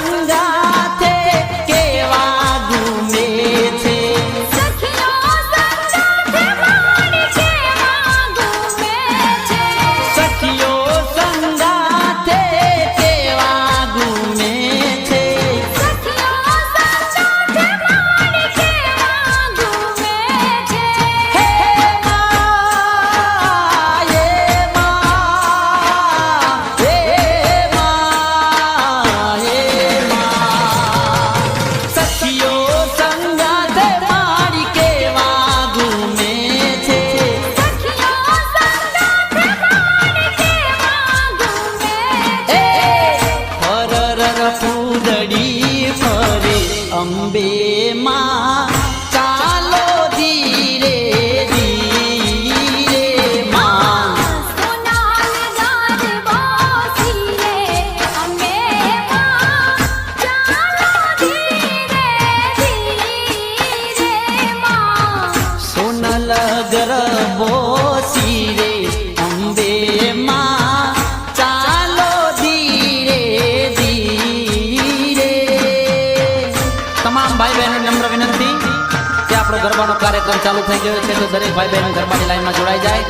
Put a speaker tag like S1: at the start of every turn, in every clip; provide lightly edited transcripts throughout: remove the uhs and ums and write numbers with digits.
S1: સંગાથે કેવા ગુમે છે
S2: સખીઓ સંગાથે મારી કેવા ગુમે છે
S1: સખીઓ સંગાથે કેવા ગુમે છે
S2: સખીઓ સંગાથે મારી કેવા ગુમે છે
S1: હે મા હે સખીઓ સંગાથે મારી કેવા ગુમે છે
S2: સખીઓ સંગાથે મારી કેવા ગુમે છે
S1: હરર ફૂદડી ફરે અંબે માં ચાલો ધીરે ધીરે માં
S2: સોનાલ ગાજ બોસી રે અમે માં ચાલો ધીરે ધીરે માં
S1: સોનલ ગરબો સીરે અંબે માં ચાલો ધીરે ધીરે તમામ ભાઈ બહેનો નમ્ર વિનંતી કે આપણો ગરબાનો કાર્યક્રમ ચાલુ થઈ ગયો છે તો દરેક ભાઈ બહેનો ગરબાની લાઈનમાં જોડાઈ જાય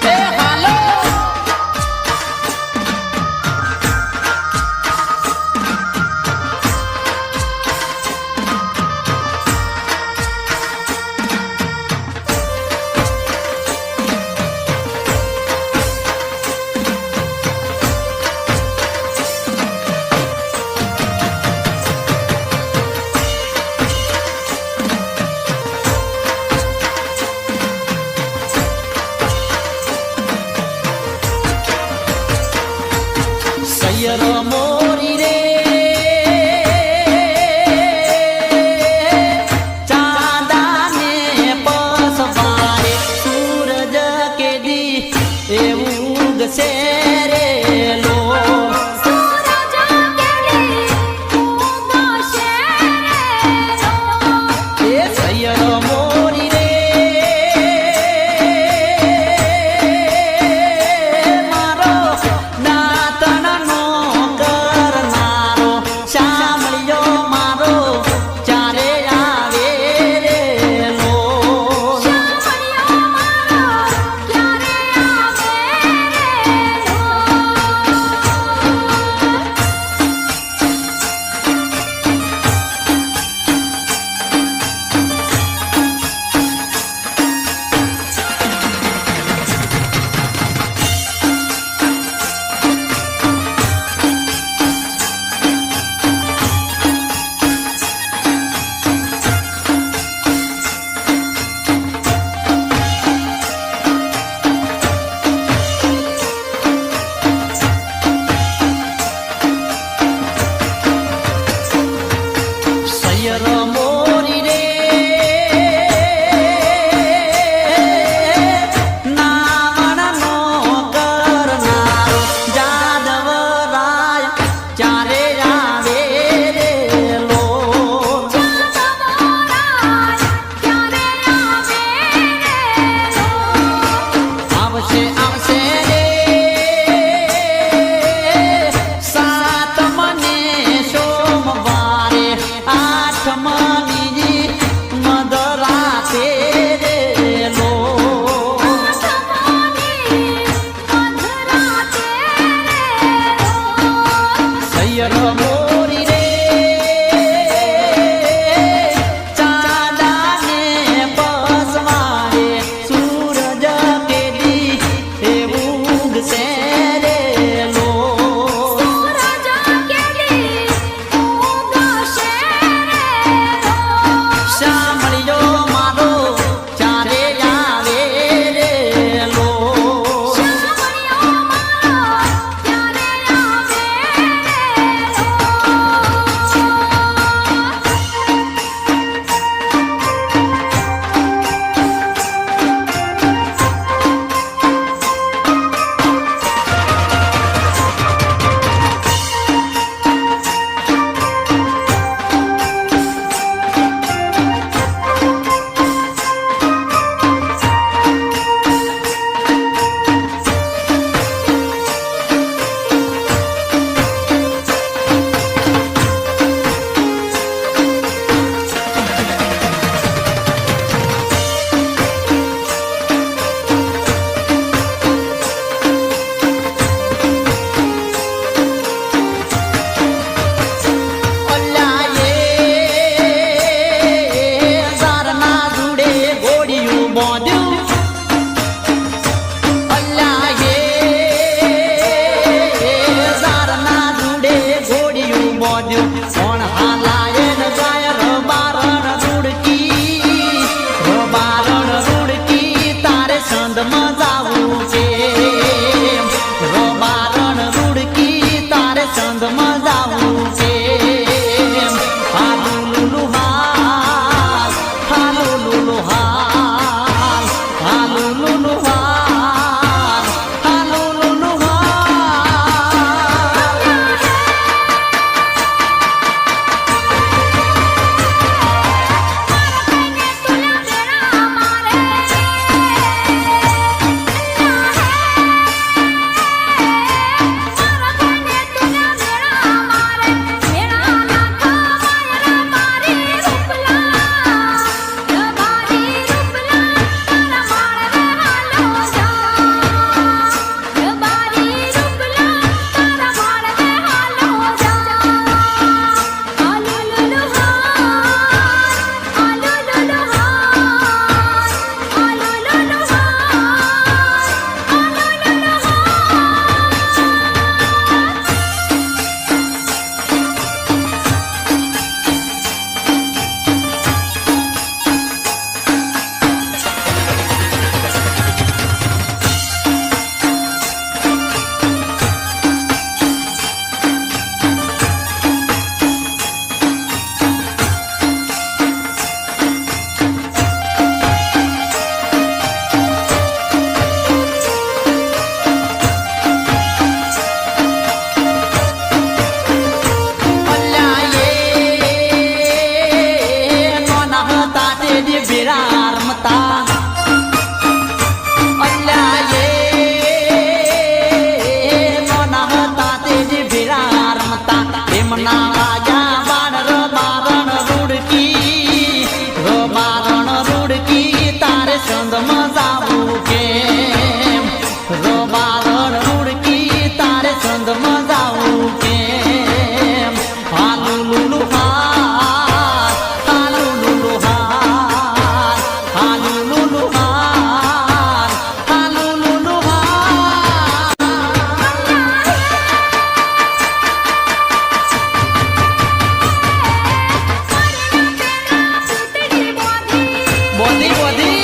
S1: એ હાલો સૈયર મોરી રે ચાંદાને પસવારે સૂરજ કેદી એવું ઉગશે રે લો
S2: સૂરજ કેડી ઉગશે રે લો
S1: એ સૈયર મોરી રે મારો નાતણનો કરનારો શામળિયો મારો ચારે આવે રે લો
S2: શામળિયો મારો ક્યારે આવે રે લો
S1: ભેળા રમતા અલ્યા એ નાના હતા તે જે ભેળા રમતા એમના રાજા બાણ રબારણ રૂડકી તારે સંગમાં જાવું કેમ રબારણ રૂડકી તારે સંગમાં જાવું કેમ હાલુ લુલુ હાર હાલુ લુલુ હાર હાલુ લુલુ હાર હાલુ લુલુ હાર બોધી બોધી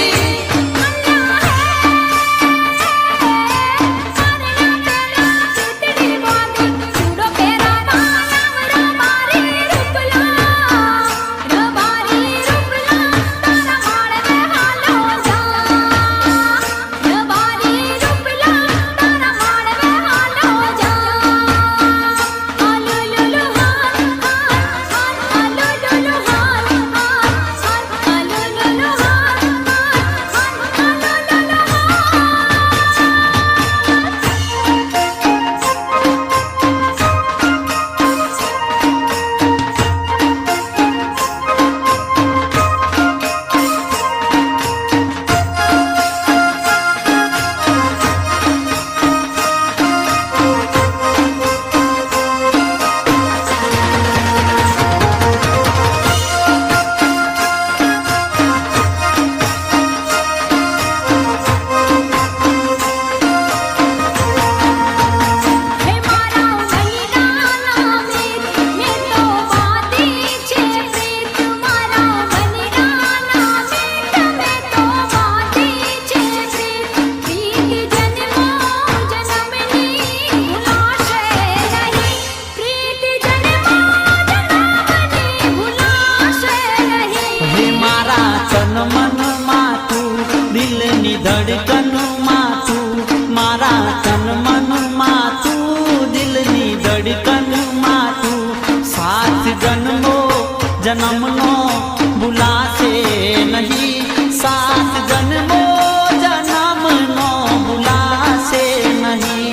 S1: ધડકન માં તું મારા તન મન માં તું દિલની ધડકન માં તું સાત જન્મો જન્મનો ભૂલાશે નહીં સાત જન્મો જન્મનો ભૂલાશે નહીં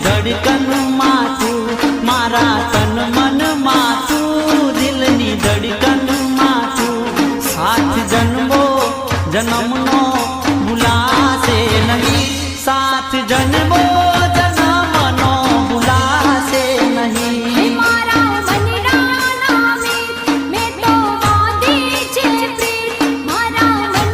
S1: ધડકન માં તું મારા તન મન માં તું દિલની ધડકન માં તું સાત જન્મો જન્મનો ભૂલાશે નહીં સાત જન્મો જન્મનો ભૂલાશે નહીં
S2: મારા મનડા નામે મેં તો બાંધી છે પ્રીત મારા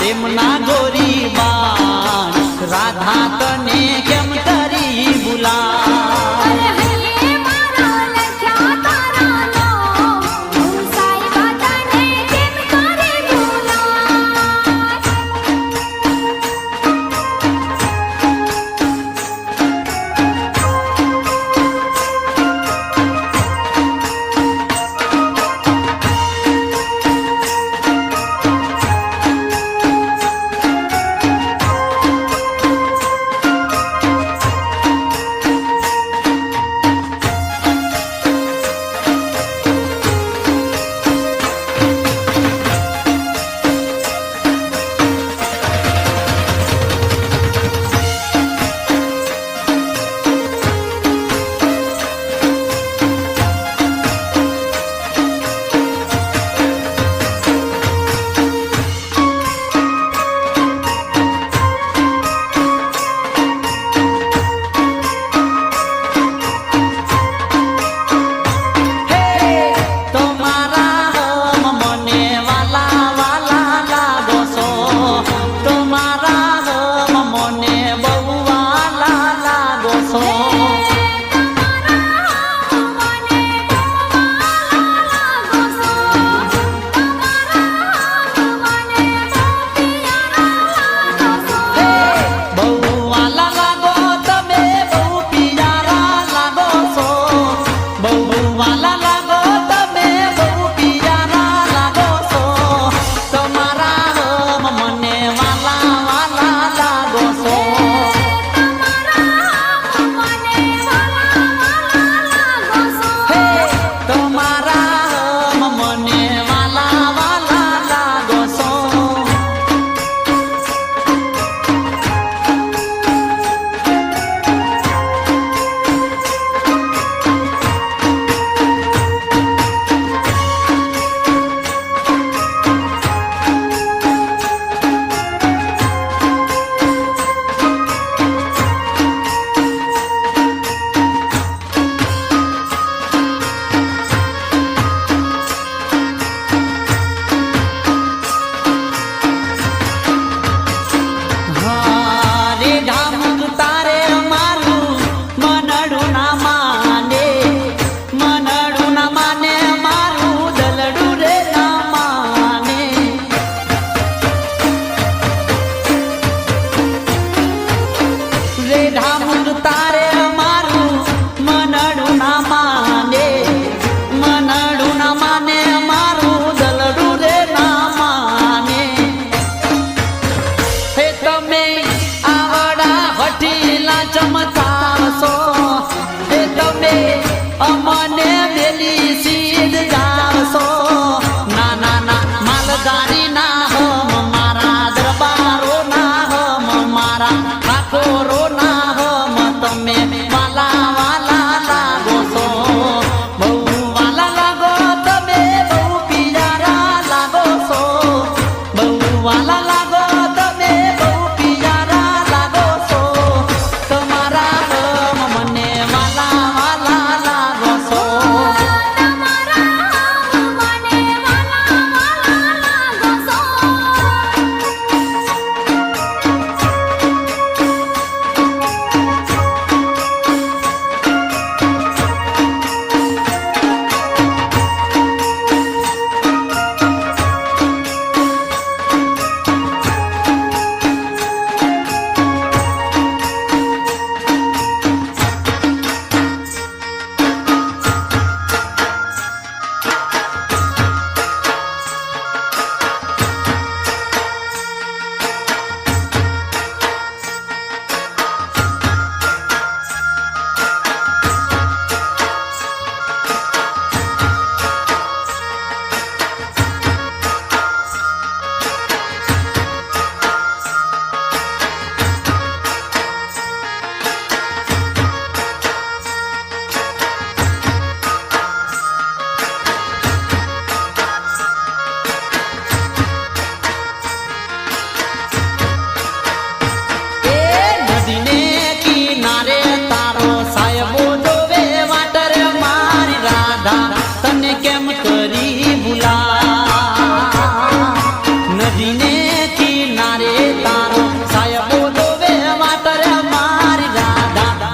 S1: પ્રેમના ગોરી બાણ રાધા તને કેમ કરી ભૂલા
S2: અરે હૈયે મારા લખ્યા તારા નામ હું સાઈબા તને કેમ કરે ભૂલા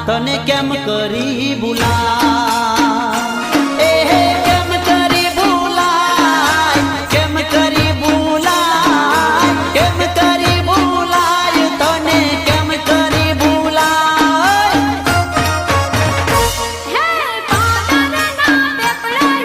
S1: તને કેમ કરી ભૂલા